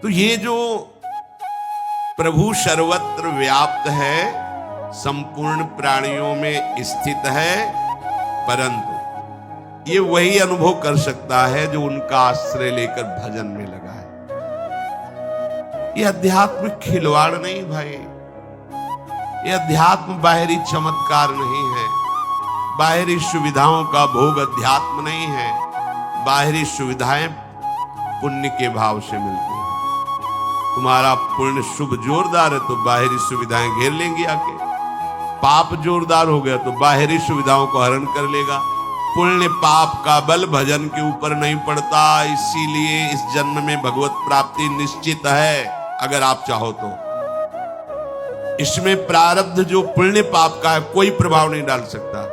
तो ये जो प्रभु सर्वत्र व्याप्त है, संपूर्ण प्राणियों में स्थित है, परंतु ये वही अनुभव कर सकता है जो उनका आश्रय लेकर भजन में लगा है। ये अध्यात्म खिलवाड़ नहीं भाई, ये अध्यात्म बाहरी चमत्कार नहीं है, बाहरी सुविधाओं का भोग अध्यात्म नहीं है। बाहरी सुविधाएं पुण्य के भाव से मिलती हैं। तुम्हारा पुण्य शुभ जोरदार है तो बाहरी सुविधाएं घेर लेंगी आके, पाप जोरदार हो गया तो बाहरी सुविधाओं को हरण कर लेगा। पुण्य पाप का बल भजन के ऊपर नहीं पड़ता, इसीलिए इस जन्म में भगवत प्राप्ति निश्चित है अगर आप चाहो तो। इसमें प्रारब्ध जो पुण्य पाप का है कोई प्रभाव नहीं डाल सकता।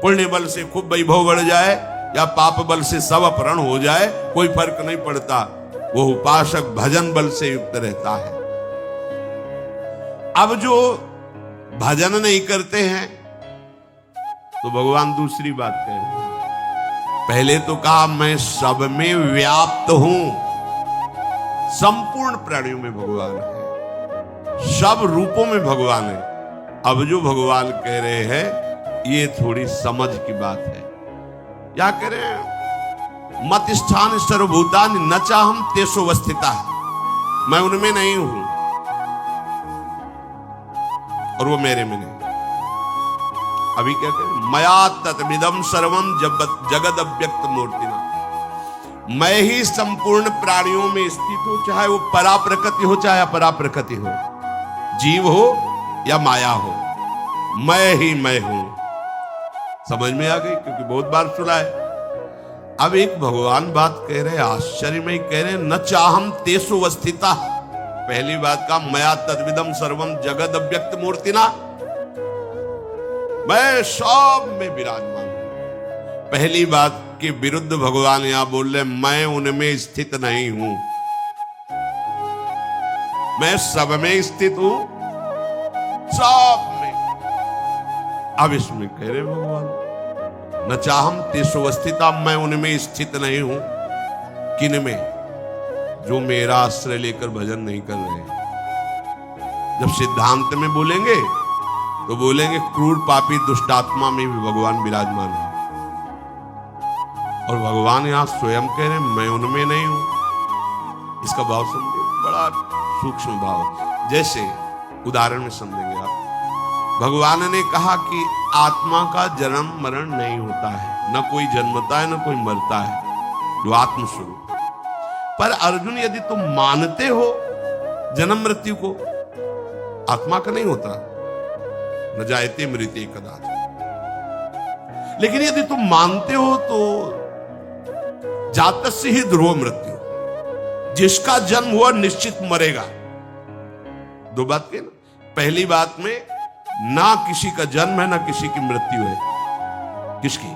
पुण्य बल से खूब वैभव बढ़ जाए या पाप बल से सब अपहरण हो जाए, कोई फर्क नहीं पड़ता, वो उपासक भजन बल से युक्त रहता है। अब जो भजन नहीं करते हैं तो भगवान दूसरी बात कह रहे हैं। पहले तो कहा मैं सब में व्याप्त हूं, संपूर्ण प्राणियों में भगवान है, सब रूपों में भगवान है। अब जो भगवान कह रहे हैं ये थोड़ी समझ की बात है। क्या कह रहे हैं? मत स्थान सर्वभूतानि न चाहम तेषु अवस्थितः, मैं उनमें नहीं हूं और वो मेरे में नहीं। अभी क्या कह रहे हैं? मया तत्मिदं सर्वम जगद अव्यक्त मूर्तिना, मैं ही संपूर्ण प्राणियों में स्थित हूं, चाहे वो परा प्रकृति हो चाहे अपरा प्रकृति हो, जीव हो या माया हो, मैं ही मैं हूं। समझ में आ गई? क्योंकि बहुत बार सुना है। अब एक भगवान बात कह रहे, आश्चर्य में कह रहे, न चाहम तेषु अवस्थिता। पहली बात का मया तद्विदम सर्वम जगद अव्यक्त मूर्तिना, मैं सब में विराजमान हूं। पहली बात के विरुद्ध भगवान यहां बोल रहे, मैं उनमें स्थित नहीं हूं, मैं सब में स्थित हूं, सब में। अब इसमें कह रहे भगवान न चाहम तेषु अवस्थिता, मैं उनमें स्थित नहीं हूं। किन में? जो मेरा आश्रय लेकर भजन नहीं कर रहे। जब सिद्धांत में बोलेंगे तो बोलेंगे क्रूर पापी दुष्टात्मा में भी भगवान विराजमान है, और भगवान यहां स्वयं कह रहे मैं उनमें नहीं हूं। इसका भाव समझे, बड़ा सूक्ष्म भाव। जैसे उदाहरण में समझेंगे आप, भगवान ने कहा कि आत्मा का जन्म मरण नहीं होता है, न कोई जन्मता है न कोई मरता है, जो आत्मस्वरूप। पर अर्जुन यदि तुम मानते हो जन्म मृत्यु को, आत्मा का नहीं होता, न जायते मृत्युः कदाचित्। लेकिन यदि तुम मानते हो तो जातस्य ही ध्रुव मृत्यु, जिसका जन्म हुआ निश्चित मरेगा। दो बात के ना, पहली बात में ना किसी का जन्म है ना किसी की मृत्यु है। किसकी?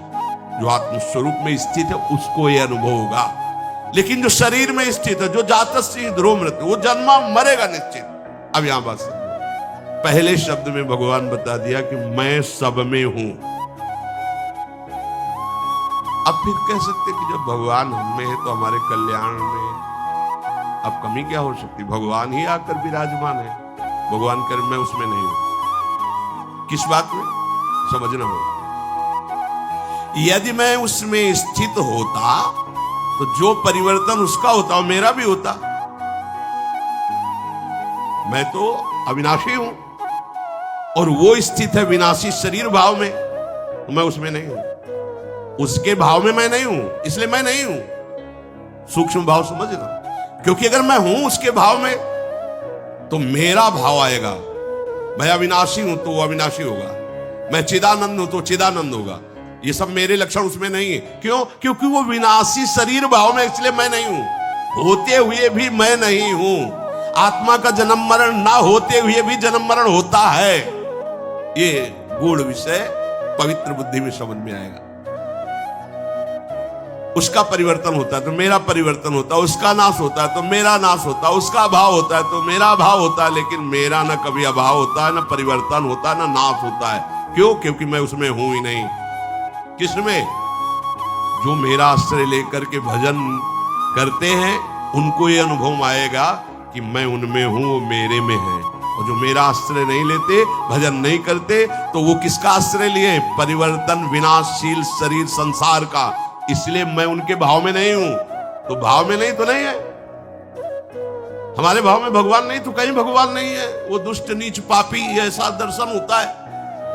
जो आत्म स्वरूप में स्थित है उसको यह अनुभव होगा। लेकिन जो शरीर में स्थित है, जो जातस्य ही ध्रुव मृत्यु, वो जन्मा मरेगा निश्चित। अब यहां बात समझो, पहले शब्द में भगवान बता दिया कि मैं सब में हूं। अब फिर कह सकते कि जब भगवान हम में है तो हमारे कल्याण में अब कमी क्या हो सकती? भगवान ही आकर विराजमान है, भगवान कर मैं उसमें नहीं हूं। किस बात में समझना होगा। यदि मैं उसमें स्थित होता तो जो परिवर्तन उसका होता वो मेरा भी होता। मैं तो अविनाशी हूं और वो स्थित है विनाशी शरीर भाव में, तो मैं उसमें नहीं हूं। उसके भाव में मैं नहीं हूं, इसलिए मैं नहीं हूं। सूक्ष्म भाव समझना, क्योंकि अगर मैं हूं उसके भाव में तो मेरा भाव आएगा। मैं अविनाशी हूं तो वो अविनाशी होगा, मैं चिदानंद हूं तो चिदानंद होगा। ये सब मेरे लक्षण उसमें नहीं है। क्यों? क्योंकि वो विनाशी शरीर भाव में, इसलिए मैं नहीं हूं। होते हुए भी मैं नहीं हूं। आत्मा का जन्म मरण ना होते हुए भी जन्म मरण होता है। ये गूढ़ विषय पवित्र बुद्धि में समझ में आएगा। उसका परिवर्तन होता है तो मेरा परिवर्तन होता है, उसका नाश होता है तो मेरा नाश होता है, उसका अभाव होता है तो मेरा अभाव होता है। लेकिन मेरा ना कभी अभाव होता है, ना परिवर्तन होता है, ना नाश होता है। क्यों? क्योंकि मैं उसमें हूं ही नहीं। किसमें? जो मेरा आश्रय लेकर के भजन करते हैं उनको ये अनुभव आएगा कि मैं उनमें हूं, वो मेरे में है। और जो मेरा आश्रय नहीं लेते, भजन नहीं करते, तो वो किसका आश्रय लिए? परिवर्तन विनाशशील शरीर संसार का। इसलिए मैं उनके भाव में नहीं हूं। तो भाव में नहीं तो नहीं है। हमारे भाव में भगवान नहीं तो कहीं भगवान नहीं है। वो दुष्ट नीच पापी, ऐसा दर्शन होता है।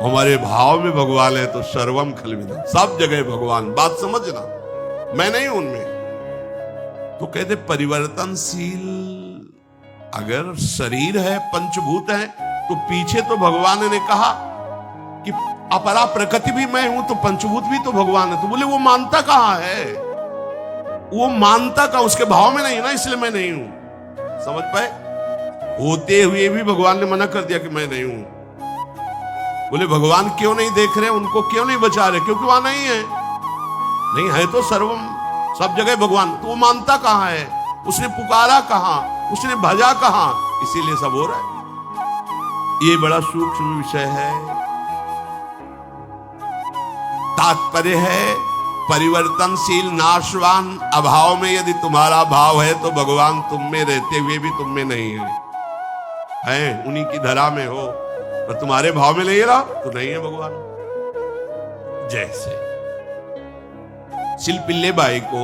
हमारे भाव में भगवान है तो सर्वम खलविदम, सब जगह भगवान। बात समझना, मैं नहीं हूं उनमें। तो कहते परिवर्तनशील, अगर शरीर है, पंचभूत है, तो पीछे तो भगवान ने कहा कि अपरा प्रकृति भी मैं हूं, तो पंचभूत भी तो भगवान है। तो बोले वो मानता कहां है? वो मानता का उसके भाव में नहीं ना, इसलिए मैं नहीं हूं। समझ पाए? होते हुए भी भगवान ने मना कर दिया कि मैं नहीं हूं। बोले भगवान क्यों नहीं देख रहे, उनको क्यों नहीं बचा रहे? क्योंकि वहां नहीं है। नहीं है तो सर्वम, सब जगह भगवान। तो वो मानता कहां है? उसने पुकारा कहां? उसने भजा कहां? इसीलिए सब हो रहा है। ये बड़ा सूक्ष्म विषय है। तात्पर्य है परिवर्तनशील नाशवान अभाव में यदि तुम्हारा भाव है, तो भगवान तुम में रहते हुए भी तुम में नहीं है उन्हीं की धरा में हो, और तुम्हारे भाव में नहीं रहा तो नहीं है भगवान। जैसे शिल्पिल्ले बाई को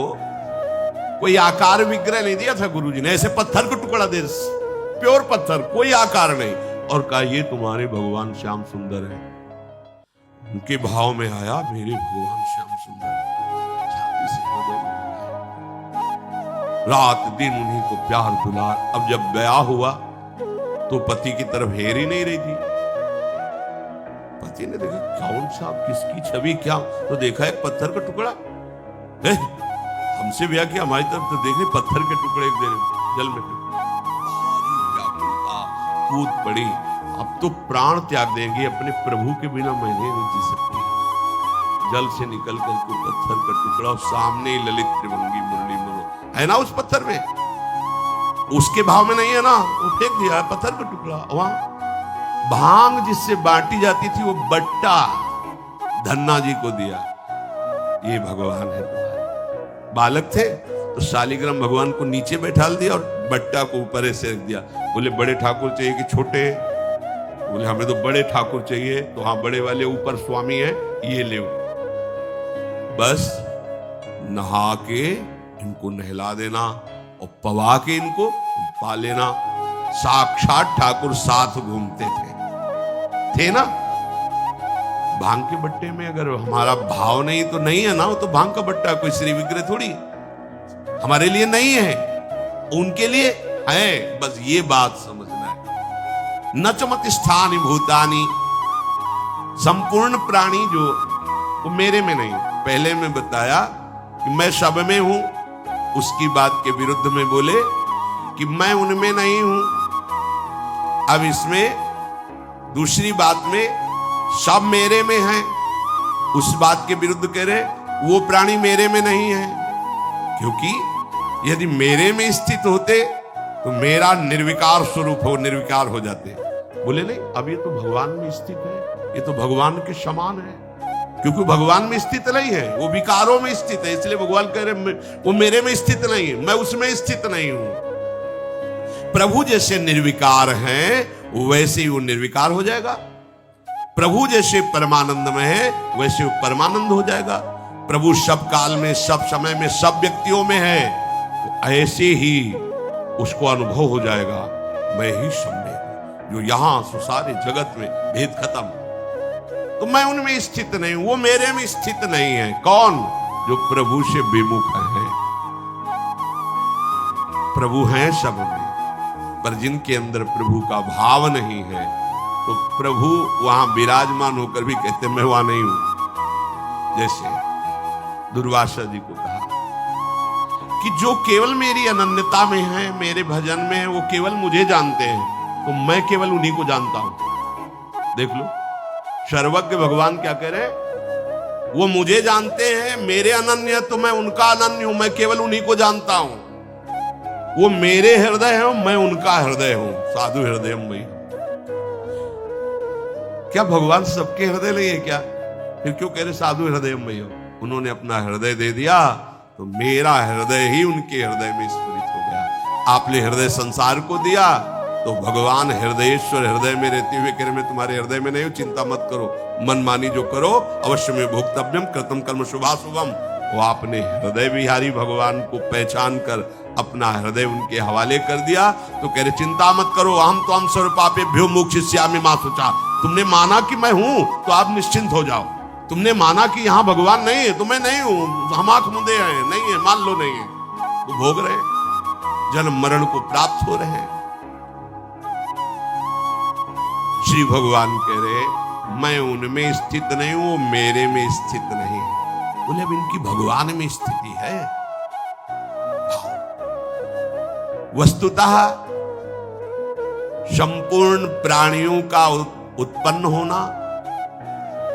कोई आकार विग्रह नहीं दिया था गुरुजी ने, ऐसे पत्थर को टुकड़ा दे, प्योर पत्थर, कोई आकार नहीं, और कहा ये तुम्हारे भगवान श्याम सुंदर है। उनके भाव में आया मेरे भगवान श्याम सुंदर, छाती से हृदय में रात दिन उन्हीं को प्यार दुलार। अब जब ब्याह हुआ तो पति की तरफ हेर ही नहीं रही थी। पति ने देखा कौन सा, किसकी छवि, क्या, तो देखा एक पत्थर का टुकड़ा। हमसे ब्याह किया, हमारी तरफ तो देख रहे पत्थर के टुकड़े एक दे जल में। कूद पड़ी, अब तो प्राण त्याग देंगे, अपने प्रभु के बिना मैं नहीं जी सकती। जल से निकल करके पत्थर का टुकड़ा, सामने ही ललित त्रिभंगी मुरली मनो है ना उस पत्थर में, उसके भाव में नहीं है ना, वो फेंक दिया पत्थर का टुकड़ा। वहां भांग जिससे बांटी जाती थी वो बट्टा धन्ना जी को दिया। ये भगवान है तुम्हारे। बालक थे तो शालिग्राम भगवान को नीचे बैठा दिया और बट्टा को ऊपर से रख दिया। बोले बड़े ठाकुर चाहिए कि छोटे? बोले हमें तो बड़े ठाकुर चाहिए। तो हाँ, बड़े वाले ऊपर स्वामी है, ये ले। बस नहा के इनको नहला देना और पवा के इनको पा लेना। साक्षात ठाकुर साथ घूमते थे ना। भांग के बट्टे में अगर हमारा भाव नहीं तो नहीं है ना, वो तो भांग का बट्टा, कोई श्री विग्रह थोड़ी हमारे लिए नहीं है, उनके लिए है। बस ये बात समझना है। नचमत स्थानि भूतानि, संपूर्ण प्राणी जो वो मेरे में नहीं। पहले मैं बताया कि मैं सब में हूं, उसकी बात के विरुद्ध में बोले कि मैं उनमें नहीं हूं। अब इसमें दूसरी बात में सब मेरे में है, उस बात के विरुद्ध कह रहे वो प्राणी मेरे में नहीं है। क्योंकि यदि मेरे में स्थित होते तो मेरा निर्विकार स्वरूप हो, निर्विकार हो जाते। बोले नहीं, अब ये तो भगवान में स्थित है, ये तो भगवान के समान है। क्योंकि भगवान में स्थित नहीं है, वो विकारों में स्थित है, इसलिए भगवान कह रहे वो मेरे में स्थित नहीं है, मैं उसमें स्थित नहीं हूं। प्रभु जैसे निर्विकार हैं वैसे ही वो निर्विकार हो जाएगा। प्रभु जैसे परमानंद में है वैसे वो परमानंद हो जाएगा। प्रभु सब काल में, सब समय में, सब व्यक्तियों में है, तो ऐसे ही उसको अनुभव हो जाएगा मैं ही सब में हूं। जो यहां सारे जगत में भेद खत्म, तो मैं उनमें स्थित नहीं हूं, वो मेरे में स्थित नहीं है। कौन? जो प्रभु से विमुख है। प्रभु हैं सब में, पर जिनके अंदर प्रभु का भाव नहीं है, तो प्रभु वहां विराजमान होकर भी कहते मैं वहां नहीं हूं। जैसे दुर्वासा जी को कहा कि जो केवल मेरी अनन्यता में है, मेरे भजन में है, वो केवल मुझे जानते हैं, तो मैं केवल उन्हीं को जानता हूं। देख लो, सर्वज्ञ भगवान क्या कह रहे? वो मुझे जानते हैं, मेरे अनन्य, तो मैं उनका अनन्य हूं, मैं केवल उन्हीं को जानता हूं। वो मेरे हृदय है, मैं उनका हृदय हूं। साधु हृदय मई। क्या भगवान सबके हृदय नहीं है क्या? फिर क्यों कह रहे साधु हृदय मई हो? उन्होंने अपना हृदय दे दिया तो मेरा हृदय ही उनके हृदय में स्फुरित हो गया। आपने हृदय संसार को दिया, तो भगवान हृदयेश्वर हृदय में रहते हुए कह रहे मैं तुम्हारे हृदय में नहीं हूं, चिंता मत करो, मनमानी जो करो अवश्य में भोक्तव्यम कृतम कर्म शुभाशुभम। वो आपने हृदय विहारी भगवान को पहचान कर अपना हृदय उनके हवाले कर दिया, तो कह रहे चिंता मत करो, हम तो हम सर्वपापेभ्यो मोक्षयिष्यामि मा शुचा। तुमने माना कि मैं हूं तो आप निश्चिंत हो जाओ। तुमने माना कि यहां भगवान नहीं है तो मैं नहीं हूं, हम आंख मुंदे हैं, नहीं है, मान लो नहीं है, तो भोग रहे, जन्म मरण को प्राप्त हो रहे हैं। श्री भगवान कह रहे मैं उनमें स्थित नहीं हूं, मेरे में स्थित नहीं है। बोले अब इनकी भगवान में स्थिति है। वस्तुतः संपूर्ण प्राणियों का उत्पन्न होना,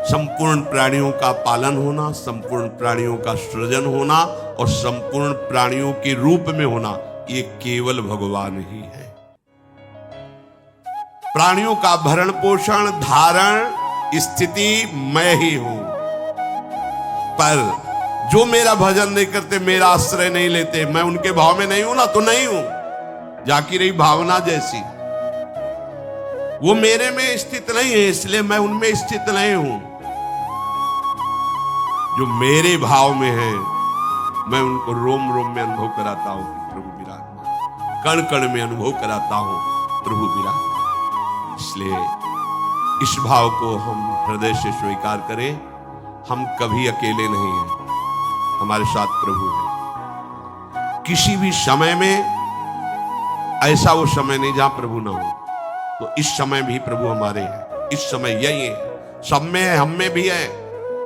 संपूर्ण प्राणियों का पालन होना, संपूर्ण प्राणियों का सृजन होना और संपूर्ण प्राणियों के रूप में होना, ये केवल भगवान ही है। प्राणियों का भरण पोषण धारण स्थिति मैं ही हूं, पर जो मेरा भजन नहीं करते, मेरा आश्रय नहीं लेते, मैं उनके भाव में नहीं हूं ना, तो नहीं हूं। जाकी रही भावना जैसी, वो मेरे में स्थित नहीं है, इसलिए मैं उनमें स्थित नहीं हूं। जो मेरे भाव में है, मैं उनको रोम रोम में अनुभव कराता हूं कि प्रभु विराजमान, कण कण में अनुभव कराता हूं प्रभु विराजमान। इसलिए इस भाव को हम हृदय से स्वीकार करें, हम कभी अकेले नहीं हैं, हमारे साथ प्रभु है। किसी भी समय में ऐसा वो समय नहीं जहां प्रभु ना हो, तो इस समय भी प्रभु हमारे हैं। इस समय यही है, सब में है, हम में भी है,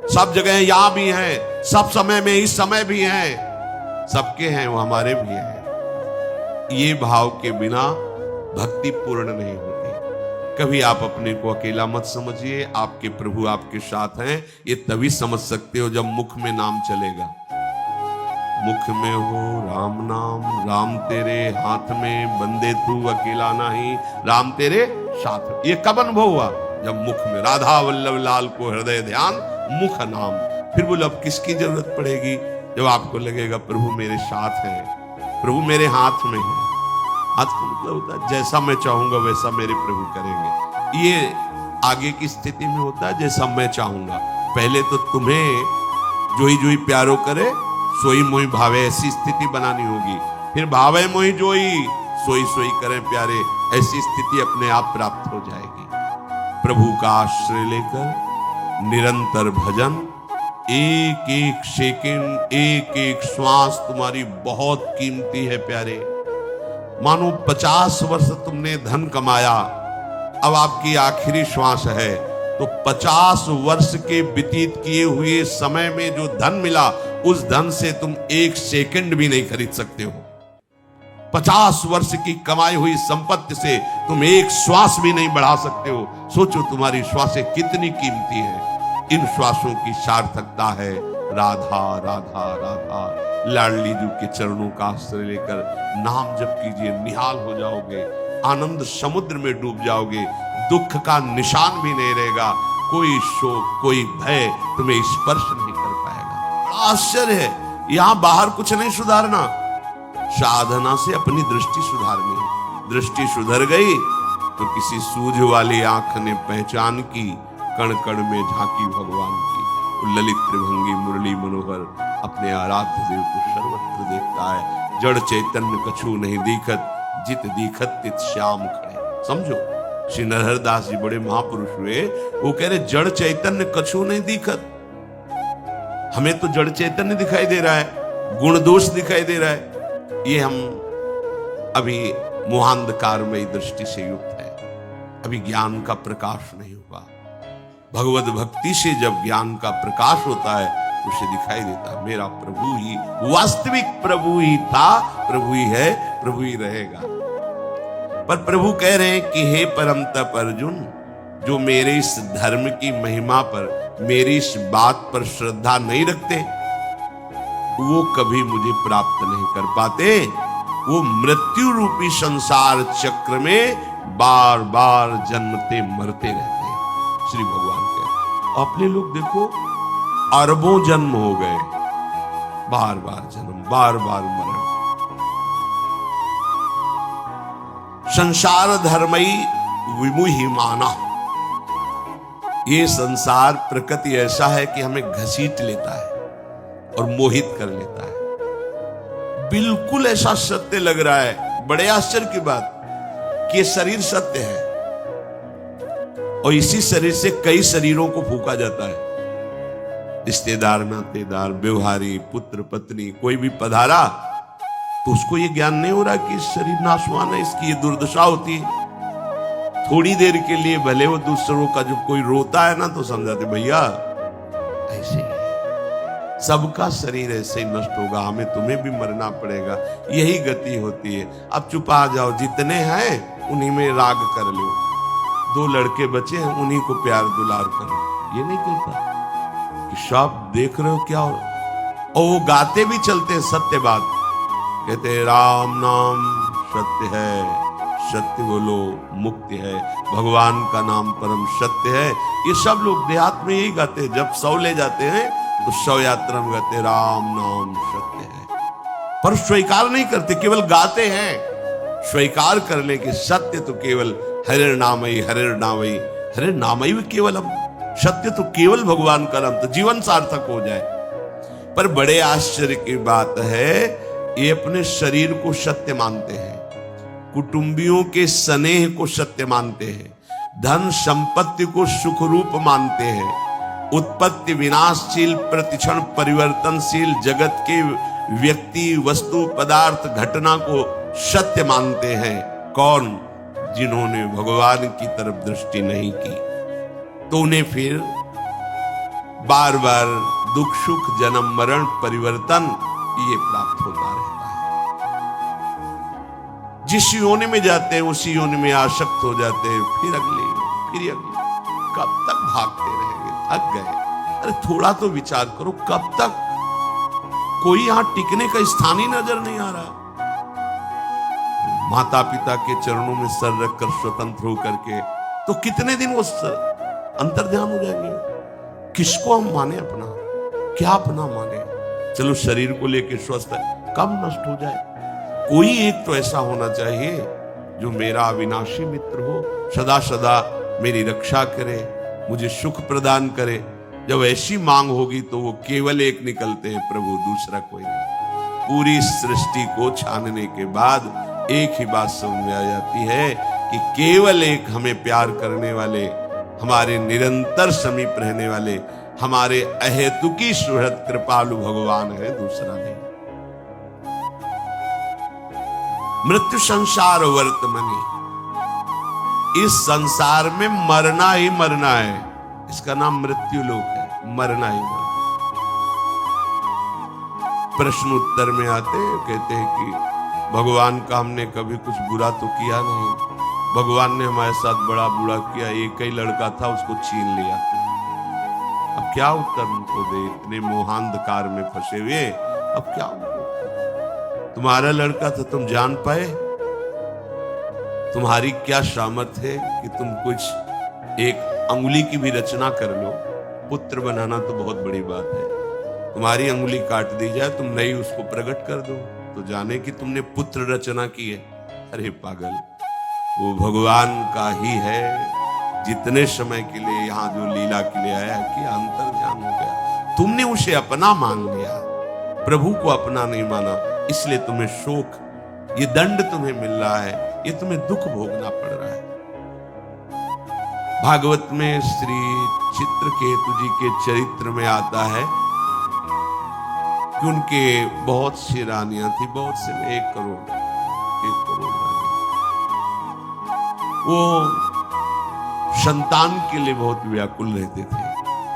सब जगह यहां भी है, सब समय में इस समय भी है, सबके हैं, वो हमारे भी हैं। ये भाव के बिना भक्ति पूर्ण नहीं होती। कभी आप अपने को अकेला मत समझिए, आपके प्रभु आपके साथ हैं। ये तभी समझ सकते हो जब मुख में नाम चलेगा। मुख में हो राम नाम, राम तेरे हाथ में, बंदे तू अकेला नहीं, राम तेरे साथ। ये कब अनुभव हुआ? जब मुख में राधा वल्लभ लाल को हृदय ध्यान, मुख नाम। फिर बोले अब किसकी जरूरत पड़ेगी? जब आपको लगेगा प्रभु मेरे साथ है, प्रभु मेरे हाथ में है। हाथ का मतलब होता है जैसा मैं चाहूंगा वैसा मेरे प्रभु करेंगे। ये आगे की स्थिति में होता है जैसा मैं चाहूंगा। पहले तो तुम्हें जोई जोई प्यारो करे सोई मोई भावे, ऐसी स्थिति बनानी होगी। फिर भावे मोई जोई सोई सोई करें प्यारे, ऐसी स्थिति अपने आप प्राप्त हो जाएगी। प्रभु का आश्रय लेकर निरंतर भजन, एक एक सेकंड, एक एक श्वास तुम्हारी बहुत कीमती है प्यारे। मानो 50 वर्ष तुमने धन कमाया, अब आपकी आखिरी श्वास है, तो 50 वर्ष के व्यतीत किए हुए समय में जो धन मिला, उस धन से तुम एक सेकंड भी नहीं खरीद सकते हो। 50 वर्ष की कमाई हुई संपत्ति से तुम एक श्वास भी नहीं बढ़ा सकते हो। सोचो तुम्हारी श्वासें कितनी कीमती है। इन श्वासों की सार्थकता है राधा राधा राधा। लाडली जी के चरणों का आश्रय लेकर नाम जप कीजिए, निहाल हो जाओगे, आनंद समुद्र में डूब जाओगे, दुख का निशान भी नहीं रहेगा, कोई शोक कोई भय तुम्हें स्पर्श नहीं कर पाएगा। बड़ा आश्चर्य है, यहां बाहर कुछ नहीं सुधारना, साधना से अपनी दृष्टि सुधारनी है। दृष्टि सुधर गई तो किसी सूझ वाली आंख ने पहचान की, कण कण में झांकी भगवान की। ललित त्रिभंगी मुरली मनोहर अपने आराध्य देव को सर्वत्र देखता है। जड़ चैतन्य कछु नहीं दिखत, जित दिखत तित श्याम खड़े। समझो, श्री नरहरदास जी बड़े महापुरुष हुए, वो कह रहे जड़ चैतन्य कछु नहीं दिखत। हमें तो जड़ चैतन्य दिखाई दे रहा है, गुण दोष दिखाई दे रहा है। ये हम अभी मोहांधकारमयी दृष्टि से युक्त है, अभी ज्ञान का प्रकाश नहीं हुआ। भगवत भक्ति से जब ज्ञान का प्रकाश होता है, उसे दिखाई देता मेरा प्रभु ही वास्तविक प्रभु ही था, प्रभु ही है, प्रभु ही रहेगा। पर प्रभु कह रहे हैं कि हे परम तप अर्जुन, जो मेरे इस धर्म की महिमा पर, मेरी इस बात पर श्रद्धा नहीं रखते, वो कभी मुझे प्राप्त नहीं कर पाते। वो मृत्यु रूपी संसार चक्र में बार बार जन्मते मरते रहते हैं। श्री भगवान के अपने लोग देखो, अरबों जन्म हो गए, बार बार जन्म, बार बार मरण। संसार धर्मई विमुहि माना। ये संसार प्रकृति ऐसा है कि हमें घसीट लेता है और मोहित कर लेता है। बिल्कुल ऐसा सत्य लग रहा है, बड़े आश्चर्य की बात कि ये शरीर सत्य है और इसी शरीर से कई शरीरों को फूंका जाता है। रिश्तेदार, नातेदार, व्यवहारी, पुत्र, पत्नी, कोई भी पधारा तो उसको ये ज्ञान नहीं हो रहा कि शरीर नाशवान है, इसकी ये दुर्दशा होती है। थोड़ी देर के लिए भले वो दूसरों का जब कोई रोता है ना तो समझाते भैया ऐसे ही सबका शरीर ऐसे ही नष्ट होगा, हमें तुम्हें भी मरना पड़ेगा, यही गति होती है। अब चुपा जाओ, जितने हैं उन्हीं में राग कर लो, 2 लड़के बचे हैं उन्हीं को प्यार दुलार करो। ये नहीं कहता कि सब देख रहे हो क्या हो, और वो गाते भी चलते हैं सत्य बात, कहते राम नाम सत्य है, सत्य बोलो मुक्ति है, भगवान का नाम परम सत्य है। ये सब लोग देहात में यही गाते हैं, जब शव ले जाते हैं तो शव यात्रा में गाते राम नाम सत्य है, पर स्वीकार नहीं करते, केवल गाते हैं। स्वीकार कर ले कि सत्य तो केवल हरे नामई, हरे नामई, हरे नामई भी केवलम, सत्य तो केवल भगवान का नाम, तो जीवन सार्थक हो जाए। पर बड़े आश्चर्य की बात है, ये अपने शरीर को सत्य मानते हैं, कुटुंबियों के स्नेह को सत्य मानते हैं, धन संपत्ति को सुख रूप मानते हैं, उत्पत्ति विनाशशील प्रतिक्षण परिवर्तनशील जगत के व्यक्ति वस्तु पदार्थ घटना को सत्य मानते हैं। कौन? जिन्होंने भगवान की तरफ दृष्टि नहीं की, तो उन्हें फिर बार बार दुख सुख जन्म मरण परिवर्तन ये प्राप्त होता रहता है। जिस योनि में जाते हैं उसी योनि में आसक्त हो जाते हैं, फिर अगले फिर अगले, कब तक भागते रहेंगे? थक गए। अरे थोड़ा तो विचार करो, कब तक? कोई यहां टिकने का स्थान ही नजर नहीं आ रहा। माता पिता के चरणों में सर रखकर स्वतंत्र होकर के तो कितने दिन वो अंतर्ध्यान हो जाएंगे। किसको हम माने अपना, क्या अपना माने? चलो शरीर को लेकर स्वस्थ है, कब नष्ट हो जाए? कोई एक तो ऐसा होना चाहिए जो मेरा अविनाशी मित्र हो, सदा सदा मेरी रक्षा करे, मुझे सुख प्रदान करे। जब ऐसी मांग होगी तो वो केवल एक निकलते हैं, प्रभु, दूसरा कोई नहीं। पूरी सृष्टि को छानने के बाद एक ही बात समझ में आ जाती है कि केवल एक हमें प्यार करने वाले, हमारे निरंतर समीप रहने वाले, हमारे अहेतुकी सुहृद कृपालु भगवान है, दूसरा नहीं। मृत्यु संसार वर्तमनी, इस संसार में मरना ही मरना है, इसका नाम मृत्यु लोक है, मरना ही मरना। प्रश्न उत्तर में आते कहते हैं कि भगवान का हमने कभी कुछ बुरा तो किया नहीं, भगवान ने हमारे साथ बड़ा बुरा किया, एक ही लड़का था उसको छीन लिया। अब क्या उत्तर उनको दे, इतने मोहांधकार में फंसे हुए, अब क्या? तुम्हारा लड़का था, तुम जान पाए? तुम्हारी क्या सामर्थ है कि तुम कुछ एक अंगुली की भी रचना कर लो? पुत्र बनाना तो बहुत बड़ी बात है, तुम्हारी अंगुली काट दी जाए, तुम नहीं उसको प्रकट कर दो तो जाने कि तुमने पुत्र रचना की है। अरे पागल, वो भगवान का ही है, जितने समय के लिए यहाँ जो लीला के लिए आया कि अंतर्ध्यान हो गया, तुमने उसे अपना मान लिया, प्रभु को अपना नहीं माना, इसलिए तुम्हें शोक, ये दंड तुम्हें मिल रहा है, ये तुम्हें दुख भोगना पड़ रहा है। भागवत में श्री चित्रकेतु जी के चरित्र में आता है कि उनके बहुत सी रानियां थी, बहुत से 1 करोड़ रानी। वो संतान के लिए बहुत व्याकुल रहते थे,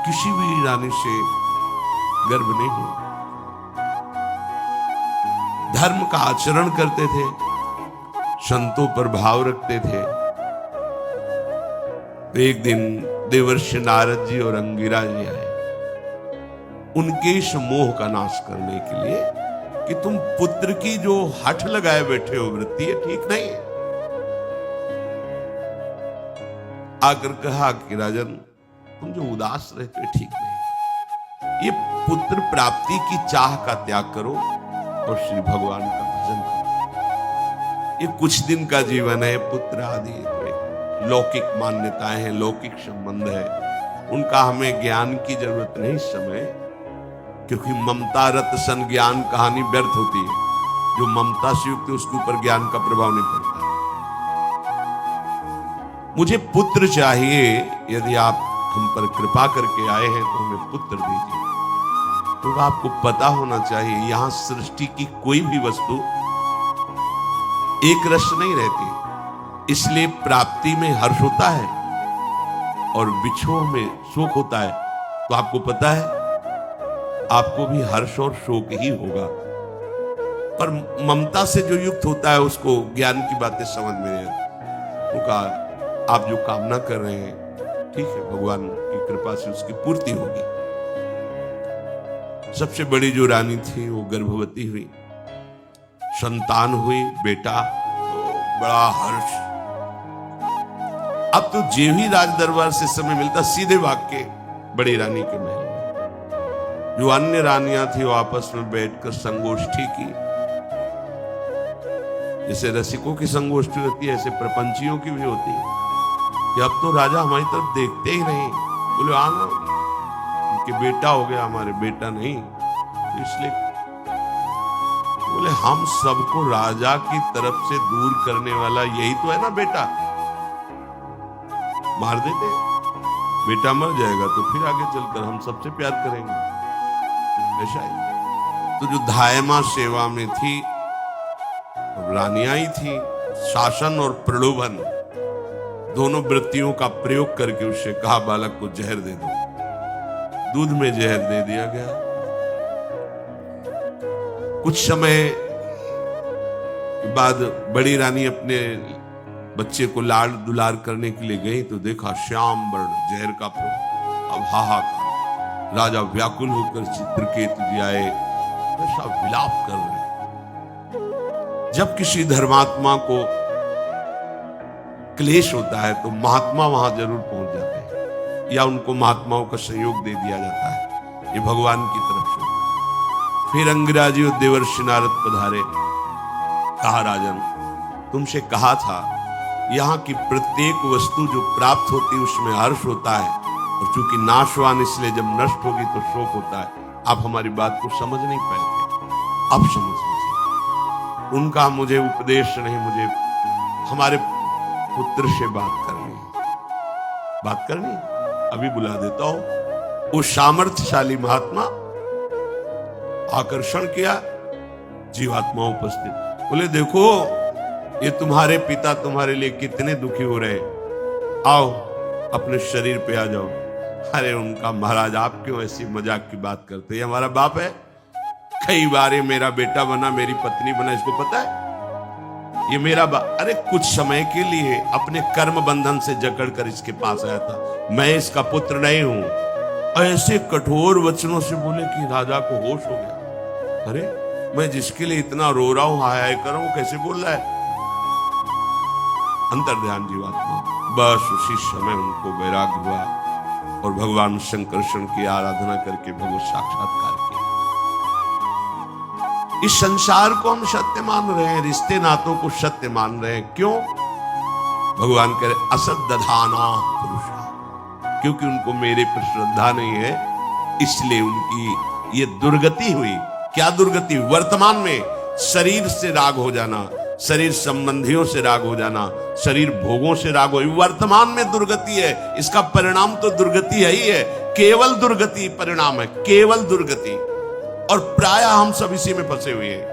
किसी भी रानी से गर्भ नहीं हुआ, धर्म का आचरण करते थे, संतों पर भाव रखते थे। तो एक दिन देवर्षि नारद जी और अंगिरा जी आए उनके इस मोह का नाश करने के लिए कि तुम पुत्र की जो हठ लगाए बैठे हो वृत्ति, ये ठीक नहीं है। आकर कहा कि राजन, तुम जो उदास रहते हो ठीक नहीं, ये पुत्र प्राप्ति की चाह का त्याग करो और श्री भगवान का भजन करो। ये कुछ दिन का जीवन है। पुत्र आदि लौकिक मान्यताएं हैं, लौकिक संबंध है, उनका हमें ज्ञान की जरूरत नहीं इस समय, क्योंकि ममता रत सन ज्ञान कहानी व्यर्थ होती है। जो ममता से युक्त है उसके ऊपर ज्ञान का प्रभाव नहीं पड़ता। मुझे पुत्र चाहिए, यदि आप हम पर कृपा करके आए हैं तो हमें पुत्र दीजिए। तो आपको पता होना चाहिए, यहां सृष्टि की कोई भी वस्तु एक रस नहीं रहती, इसलिए प्राप्ति में हर्ष होता है और बिछोह में शोक होता है। तो आपको पता है आपको भी हर्ष और शोक ही होगा, पर ममता से जो युक्त होता है उसको ज्ञान की बातें समझ में नहीं आती। तो कहा आप जो कामना कर रहे हैं ठीक है, भगवान की कृपा से उसकी पूर्ति होगी। सबसे बड़ी जो रानी थी वो गर्भवती हुई, संतान हुई, बेटा, तो बड़ा हर्ष। अब तो जे ही राज दरबार से समय मिलता सीधे भाग के बड़ी रानी के महल में। जो अन्य रानियां थी वो आपस में बैठकर संगोष्ठी की, जैसे रसिकों की संगोष्ठी होती है ऐसे प्रपंचियों की भी होती है कि अब तो राजा हमारी तरफ देखते ही नहीं, बोले आना उनके बेटा हो गया, हमारे बेटा नहीं, तो इसलिए बोले हम सबको राजा की तरफ से दूर करने वाला यही तो है ना बेटा, मार देते, बेटा मर जाएगा तो फिर आगे चलकर हम सबसे प्यार करेंगे, ऐसा ही। तो जो धायमा सेवा में थी रानियां ही थी, शासन और प्रलोभन दोनों वृत्तियों का प्रयोग करके उससे कहा बालक को जहर दे दो। दूध में जहर दे दिया गया। कुछ समय बाद बड़ी रानी अपने बच्चे को लाड दुलार करने के लिए गई तो देखा श्याम वर्ण जहर का प्रभाव। अब हाहाकार, राजा व्याकुल होकर चित्रकेतु जी आए, ऐसा विलाप कर रहे हैं। जब किसी धर्मात्मा को क्लेश होता है तो महात्मा वहां जरूर पहुंच जाते हैं या उनको महात्माओं का सहयोग दे दिया जाता है, ये भगवान की तरफ से। फिर अंगिराजी और देवर्षि नारद पधारे, कहा राजन तुमसे कहा था यहाँ की प्रत्येक वस्तु जो प्राप्त होती है उसमें हर्ष होता है, और चूंकि नाशवान इसलिए जब नष्ट होगी तो शोक होता है। आप हमारी बात को समझ नहीं पाए थे, अब समझ लीजिए। उनका मुझे उपदेश नहीं, मुझे हमारे पुत्र से बात करनी, अभी बुला देता हूं। वो सामर्थ्यशाली महात्मा आकर्षण किया, जीवात्मा उपस्थित, बोले देखो ये तुम्हारे पिता तुम्हारे लिए कितने दुखी हो रहे, आओ अपने शरीर पे आ जाओ। अरे उनका महाराज आप क्यों ऐसी मजाक की बात करते हैं, हमारा बाप है, कई बार मेरा बेटा बना, मेरी पत्नी बना, इसको पता है ये मेरा अरे कुछ समय के लिए अपने कर्म बंधन से जकड़ कर इसके पास आया था, मैं इसका पुत्र नहीं हूं। ऐसे कठोर वचनों से बोले कि राजा को होश हो गया। अरे मैं जिसके लिए इतना रो रहा हूं, हाय हाय कर रहा हूं, कैसे बोल रहा है। अंतर्ध्यान जीवात्मा, बस उसी समय उनको वैराग्य हुआ और भगवान शंकरषण की आराधना करके भगवत साक्षात्कार किया। इस संसार को हम सत्य मान रहे हैं, रिश्ते नातों को सत्य मान रहे हैं, क्यों? भगवान कह रहे असत दधाना पुरुषा, क्योंकि उनको मेरे पर श्रद्धा नहीं है, इसलिए उनकी ये दुर्गति हुई। क्या दुर्गति? वर्तमान में शरीर से राग हो जाना, शरीर संबंधियों से राग हो जाना, शरीर भोगों से राग हो, वर्तमान में दुर्गति है। इसका परिणाम तो दुर्गति है ही है, केवल दुर्गति परिणाम है, केवल दुर्गति। और प्रायः हम सब इसी में फंसे हुए हैं।